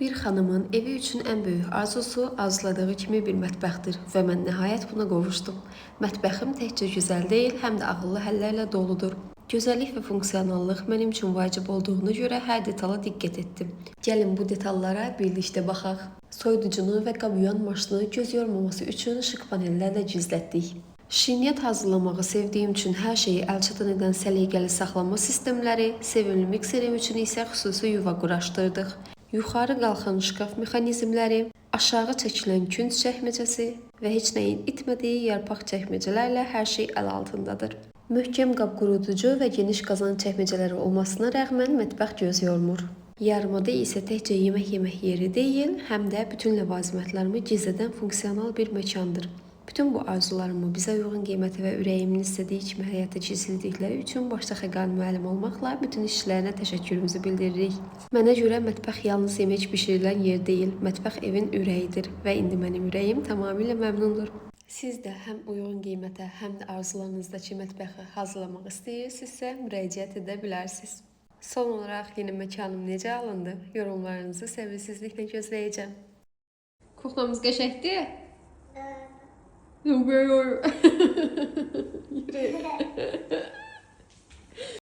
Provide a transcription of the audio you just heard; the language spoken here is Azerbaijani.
Bir xanımın evi üçün ən böyük arzusu arzuladığı kimi bir mətbəxdir və mən nəhayət buna qovuşdum. Mətbəxim təkcə gözəl deyil, həm də ağıllı həllərlə doludur. Gözəllik və funksionallıq mənim üçün vacib olduğuna görə hər detala diqqət etdim. Gəlin bu detallara birlikdə baxaq. Soyuducunu və qab yuyan maşını göz yormaması üçün işıq panellərlə gizlətdik. Şirniyyat hazırlamağı sevdiyim üçün hər şeyi əlçatan edən səliqəli saxlama sistemləri, sevimli mikserim üçün isə xüsusi yuva quraşdırdıq. Yuxarı qalxan şkaf mexanizmləri, aşağı çəkilən künc çəkməcəsi və heç nəyin itmədiyi yarpaq çəkməcələrlə hər şey əl altındadır. Möhkəm qab quruducu və geniş qazan çəkməcələri olmasına rəğmən mətbəx göz yormur. Yarımada isə təkcə yemək yeri deyil, həm də bütün ləvazımatlarımı gizlədən funksional bir məkandır. Bütün bu arzularımı bizə uyğun qiyməti və ürəyimin istədiyi kimi həyata keçirdikləri üçün başda Xəqan müəllim olmaqla bütün işçilərinə təşəkkürümüzü bildiririk. Mənə görə mətbəx yalnız yemək bişirilən yer deyil, mətbəx evin ürəyidir və indi mənim ürəyim tamamilə məmnundur. Siz də həm uyğun qiymətə, həm də arzularınızdakı mətbəxi hazırlamaq istəyirsinizsə müraciət edə bilərsiniz. Son olaraq yeni məkanım necə alındı? Yorumlarınızı səbirsizliklə gözləyəcəm. Kuxlamız qəşəngdir. Super. Yürü.